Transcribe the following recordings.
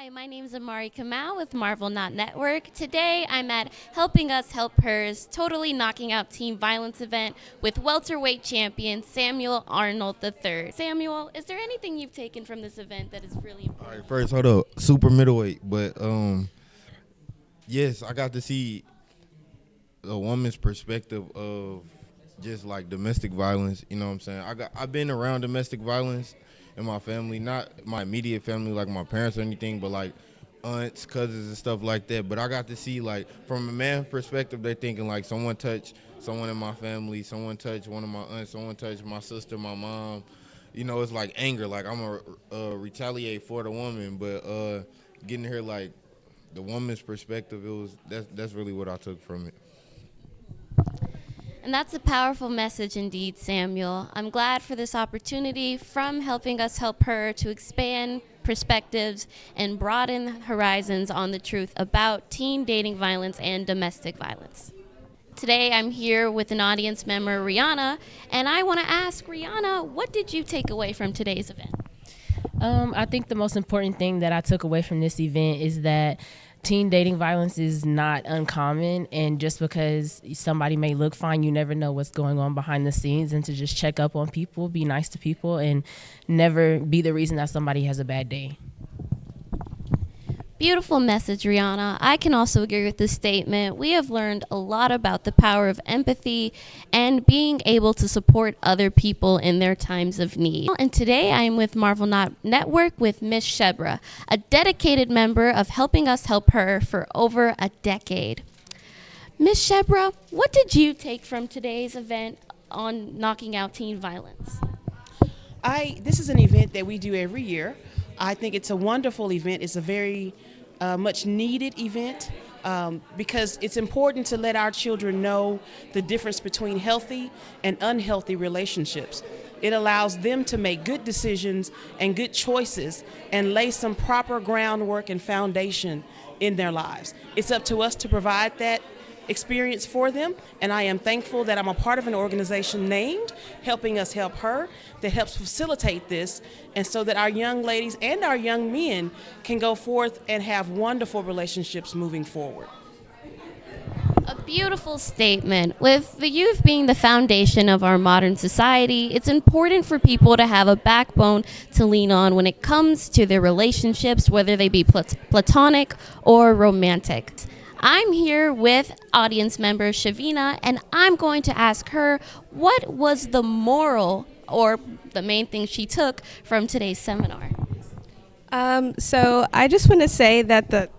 Hi, my name is Amari Kamau with Marvel Not Network. Today I'm at Helping Us Help Hers Totally Knocking Out Teen Violence event with welterweight champion Samuel Arnold III. Samuel, is there anything you've taken from this event that is really All important? right, first, hold up. Super middleweight, but yes, I got to see a woman's perspective of just like domestic violence. You know what I'm saying? I've been around domestic violence in my family, not my immediate family like my parents or anything, but like aunts, cousins, and stuff like that. But I got to see like from a man's perspective, they're thinking like someone touched someone in my family, someone touched one of my aunts, someone touched my sister, my mom. You know, it's like anger, like I'm gonna retaliate for the woman, but getting here like the woman's perspective, that's really what I took from it. And that's a powerful message indeed, Samuel. I'm glad for this opportunity from Helping Us Help Her to expand perspectives and broaden horizons on the truth about teen dating violence and domestic violence. Today I'm here with an audience member, Rihanna, and I want to ask Rihanna, what did you take away from today's event? I think the most important thing that I took away from this event is that teen dating violence is not uncommon. And just because somebody may look fine, you never know what's going on behind the scenes. And to just check up on people, be nice to people, and never be the reason that somebody has a bad day. Beautiful message, Rihanna. I can also agree with this statement. We have learned a lot about the power of empathy and being able to support other people in their times of need. And today I am with Marvel Not Network with Miss Shebra, a dedicated member of Helping Us Help Her for over a decade. Miss Shebra, what did you take from today's event on knocking out teen violence? This is an event that we do every year. I think it's a wonderful event. It's a very much needed event because it's important to let our children know the difference between healthy and unhealthy relationships. It allows them to make good decisions and good choices and lay some proper groundwork and foundation in their lives. It's up to us to provide that experience for them, and I am thankful that I'm a part of an organization named Helping Us Help Her that helps facilitate this, and so that our young ladies and our young men can go forth and have wonderful relationships moving forward. A beautiful statement. With the youth being the foundation of our modern society, it's important for people to have a backbone to lean on when it comes to their relationships, whether they be platonic or romantic. I'm here with audience member Shavina, and I'm going to ask her what was the moral or the main thing she took from today's seminar. So I just want to say that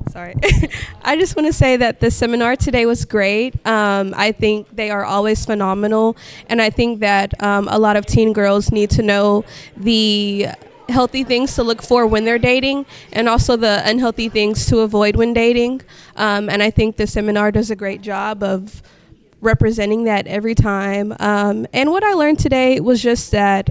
I just want to say that the seminar today was great. I think they are always phenomenal, and I think that a lot of teen girls need to know the healthy things to look for when they're dating, and also the unhealthy things to avoid when dating. And I think the seminar does a great job of representing that every time. And what I learned today was just that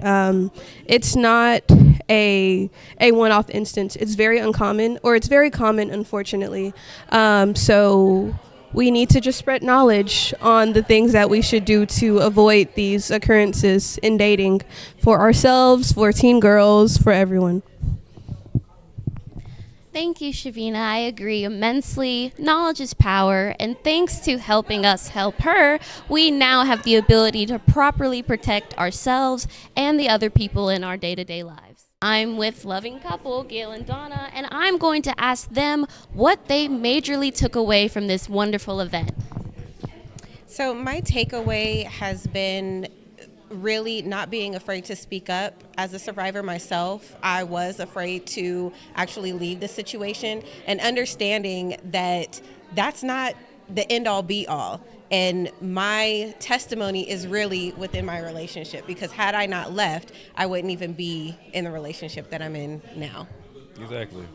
it's not a one-off instance. It's very uncommon, or it's very common, unfortunately. So we need to just spread knowledge on the things that we should do to avoid these occurrences in dating for ourselves, for teen girls, for everyone. Thank you, Shavina. I agree immensely. Knowledge is power, and thanks to Helping Us Help Her, we now have the ability to properly protect ourselves and the other people in our day-to-day lives. I'm with loving couple, Gail and Donna, and I'm going to ask them what they majorly took away from this wonderful event. So my takeaway has been really not being afraid to speak up. As a survivor myself, I was afraid to actually leave the situation, and understanding that that's not the end all be all. And my testimony is really within my relationship, because had I not left, I wouldn't even be in the relationship that I'm in now. Exactly.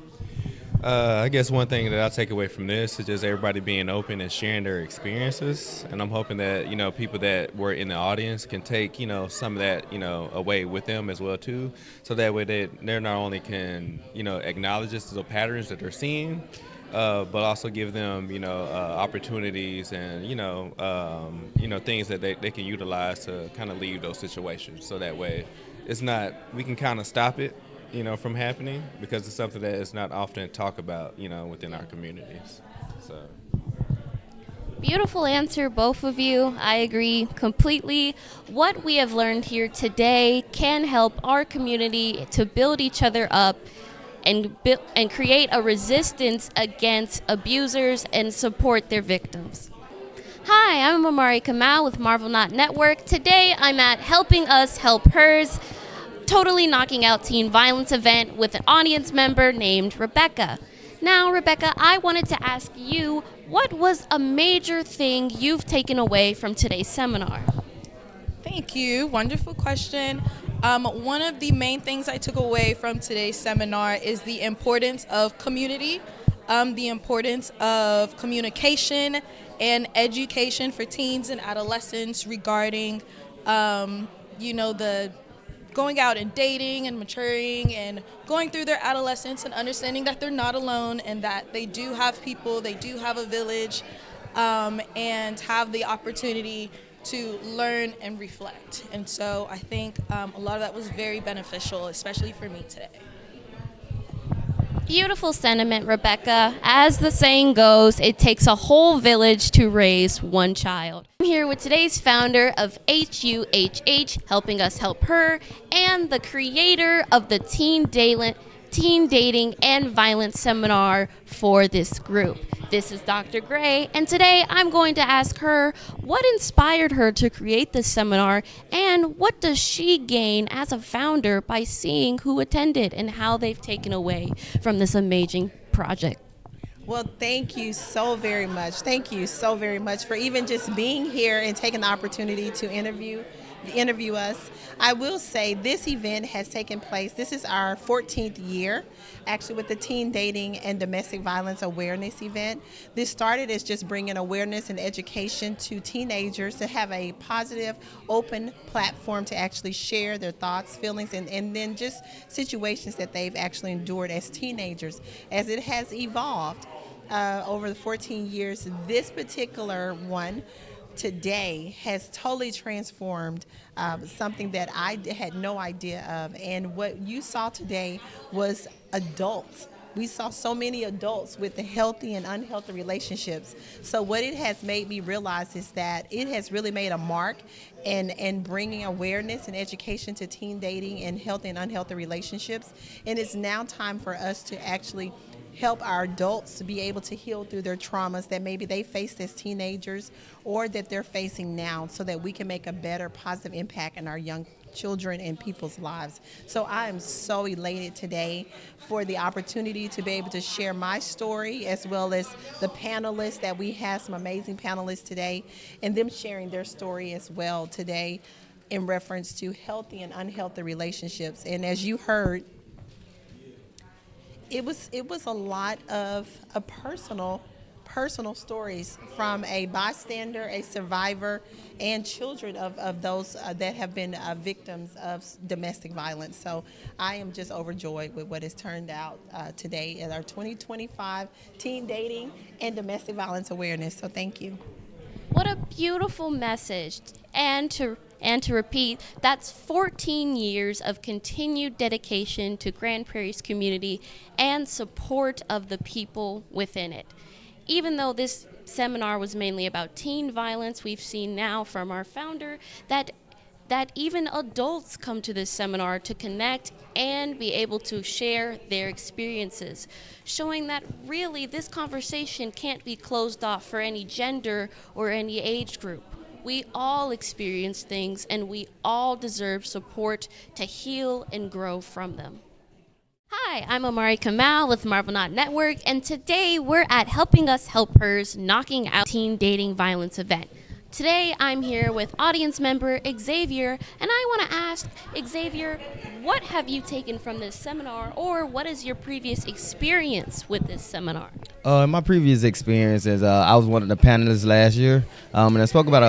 I guess one thing that I take away from this is just everybody being open and sharing their experiences, and I'm hoping that people that were in the audience can take some of that away with them as well too, so that way they're not only can acknowledge this as a patterns that they're seeing, but also give them opportunities and things that they can utilize to kind of leave those situations, so that way it's not we can kind of stop it from happening because it's something that is not often talked about, within our communities. So. Beautiful answer, both of you. I agree completely. What we have learned here today can help our community to build each other up and create a resistance against abusers and support their victims. Hi, I'm Amari Kamal with Marvel Not Network. Today I'm at Helping Us Help Hers, totally knocking out teen violence event with an audience member named Rebecca. Now, Rebecca, I wanted to ask you, what was a major thing you've taken away from today's seminar? Thank you. Wonderful question. One of the main things I took away from today's seminar is the importance of community, the importance of communication and education for teens and adolescents regarding, the going out and dating and maturing and going through their adolescence and understanding that they're not alone and that they do have people, they do have a village, and have the opportunity to learn and reflect. And so I think a lot of that was very beneficial, especially for me today. Beautiful sentiment, Rebecca. As the saying goes, it takes a whole village to raise one child. I'm here with today's founder of HUHH, Helping Us Help Her, and the creator of the Teen Dating and Violence Seminar for this group. This is Dr. Gray, and today I'm going to ask her what inspired her to create this seminar and what does she gain as a founder by seeing who attended and how they've taken away from this amazing project. Well, thank you so very much. Thank you so very much for even just being here and taking the opportunity to interview us. I will say this event has taken place. This is our 14th year, actually, with the Teen Dating and Domestic Violence Awareness event. This started as just bringing awareness and education to teenagers to have a positive, open platform to actually share their thoughts, feelings, and then just situations that they've actually endured as teenagers. As it has evolved over the 14 years, this particular one today has totally transformed something that I had no idea of. And what you saw today was adults. We saw so many adults with the healthy and unhealthy relationships. So what it has made me realize is that it has really made a mark in bringing awareness and education to teen dating and healthy and unhealthy relationships. And it's now time for us to actually help our adults to be able to heal through their traumas that maybe they faced as teenagers or that they're facing now, so that we can make a better positive impact in our young children and people's lives. So I am so elated today for the opportunity to be able to share my story, as well as the panelists that we have, some amazing panelists today, and them sharing their story as well today in reference to healthy and unhealthy relationships. And as you heard, it was a lot of personal stories from a bystander, a survivor, and children of those that have been victims of domestic violence. So I am just overjoyed with what has turned out today at our 2025 Teen Dating and Domestic Violence Awareness. So thank you. What a beautiful message. And to repeat, that's 14 years of continued dedication to Grand Prairie's community and support of the people within it. Even though this seminar was mainly about teen violence, we've seen now from our founder that even adults come to this seminar to connect and be able to share their experiences, showing that really this conversation can't be closed off for any gender or any age group. We all experience things, and we all deserve support to heal and grow from them. Hi, I'm Amari Kamal with Marvel Not Network, and today we're at Helping Us Help Hers Knocking Out Teen Dating Violence event. Today I'm here with audience member Xavier, and I want to ask Xavier, what have you taken from this seminar, or what is your previous experience with this seminar? My previous experience is I was one of the panelists last year, and I spoke about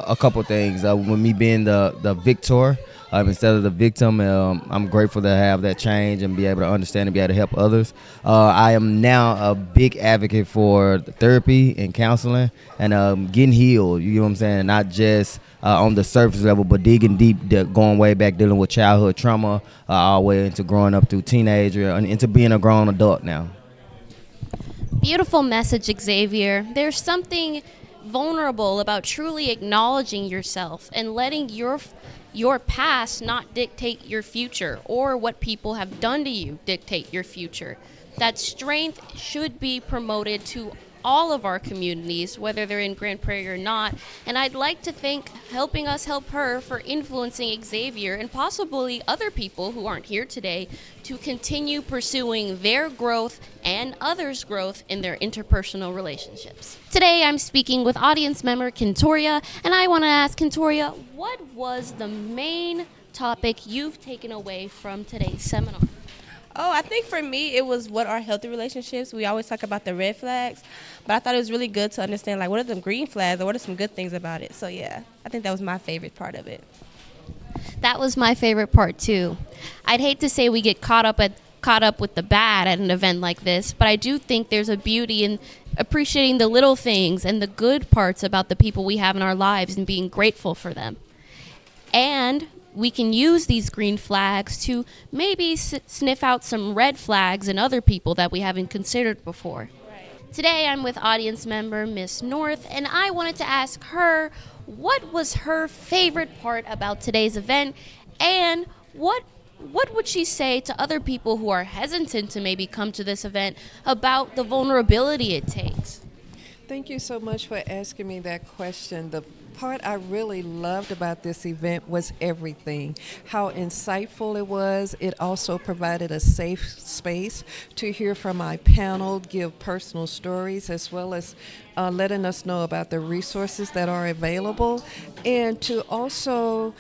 a couple things. With me being the victor instead of the victim, I'm grateful to have that change and be able to understand and be able to help others. I am now a big advocate for therapy and counseling and getting healed. You know what I'm saying? Not just on the surface level, but digging deep, going way back, dealing with childhood trauma, all the way into growing up through teenager and into being a grown adult now. Beautiful message, Xavier. There's something vulnerable about truly acknowledging yourself and letting your past not dictate your future, or what people have done to you dictate your future. That strength should be promoted to all of our communities, whether they're in Grand Prairie or not. And I'd like to thank Helping Us Help Her for influencing Xavier and possibly other people who aren't here today to continue pursuing their growth and others' growth in their interpersonal relationships. Today I'm speaking with audience member Kentoria, and I want to ask Kentoria, what was the main topic you've taken away from today's seminar? Oh, I think for me, it was what are healthy relationships. We always talk about the red flags, but I thought it was really good to understand, like, what are the green flags or what are some good things about it. So, yeah, I think that was my favorite part of it. That was my favorite part, too. I'd hate to say we get caught up with the bad at an event like this, but I do think there's a beauty in appreciating the little things and the good parts about the people we have in our lives and being grateful for them. And we can use these green flags to maybe sniff out some red flags in other people that we haven't considered before. Right. Today I'm with audience member Miss North, and I wanted to ask her what was her favorite part about today's event, and what would she say to other people who are hesitant to maybe come to this event about the vulnerability it takes? Thank you so much for asking me that question. The part I really loved about this event was everything. How insightful it was. It also provided a safe space to hear from my panel, give personal stories, as well as letting us know about the resources that are available, and to also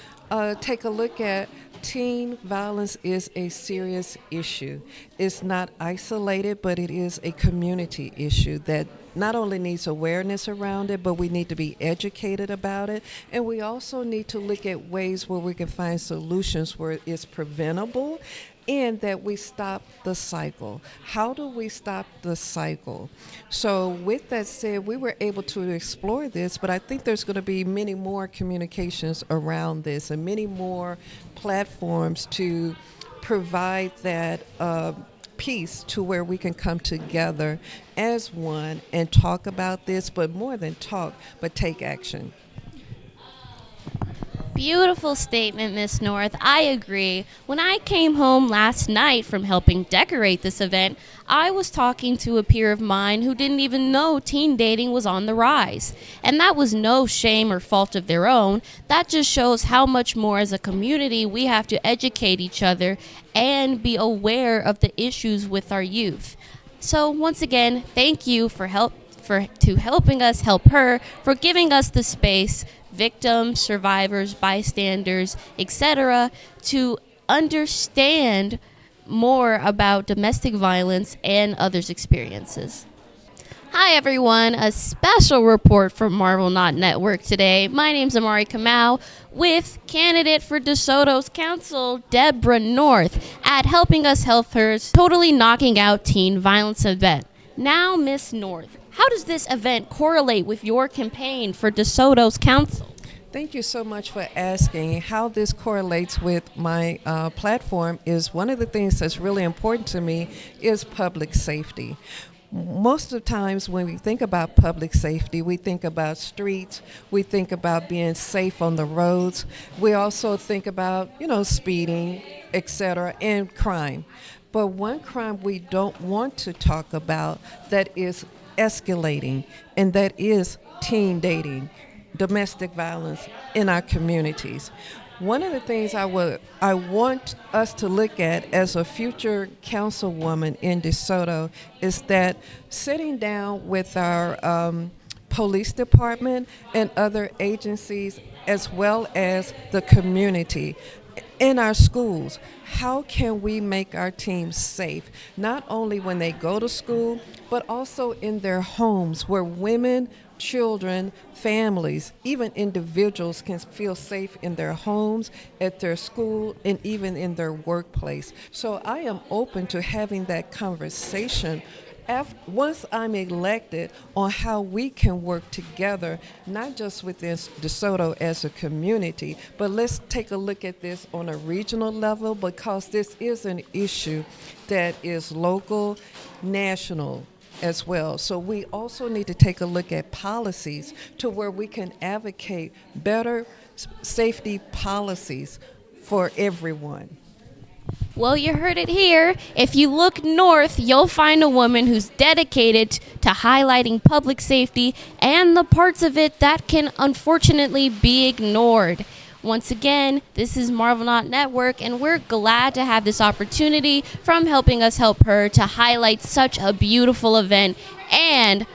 take a look at teen violence is a serious issue. It's not isolated, but it is a community issue that not only needs awareness around it, but we need to be educated about it. And we also need to look at ways where we can find solutions where it's preventable and that we stop the cycle. How do we stop the cycle? So with that said, we were able to explore this, but I think there's going to be many more communications around this and many more platforms to provide that piece to where we can come together as one and talk about this, but more than talk, but take action. Beautiful statement, Miss North. I agree. When I came home last night from helping decorate this event, I was talking to a peer of mine who didn't even know teen dating was on the rise. And that was no shame or fault of their own. That just shows how much more as a community we have to educate each other and be aware of the issues with our youth. So once again, thank you for helping us help her, for giving us the space, victims, survivors, bystanders, etc., to understand more about domestic violence and others' experiences. Hi everyone, a special report from Marvel Not Network today. My name's Amari Kamau with candidate for DeSoto's council, Deborah North, at Helping Us Help Her's Totally Knocking Out Teen Violence event. Now, Miss North, how does this event correlate with your campaign for DeSoto's council? Thank you so much for asking. How this correlates with my platform is one of the things that's really important to me is public safety. Most of the times when we think about public safety, we think about streets, we think about being safe on the roads. We also think about, speeding, etc., and crime. But one crime we don't want to talk about that is escalating, and that is teen dating, domestic violence in our communities. One of the things I want us to look at as a future councilwoman in DeSoto is that sitting down with our police department and other agencies, as well as the community, in our schools, how can we make our teams safe, not only when they go to school, but also in their homes where women, children, families, even individuals can feel safe in their homes, at their school, and even in their workplace. So I am open to having that conversation once I'm elected, on how we can work together, not just within DeSoto as a community, but let's take a look at this on a regional level, because this is an issue that is local, national as well. So we also need to take a look at policies to where we can advocate better safety policies for everyone. Well, you heard it here. If you look north, you'll find a woman who's dedicated to highlighting public safety and the parts of it that can unfortunately be ignored. Once again, this is Marvel Not Network, and we're glad to have this opportunity from helping us help her to highlight such a beautiful event and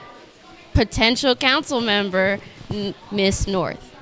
potential council member, Miss North.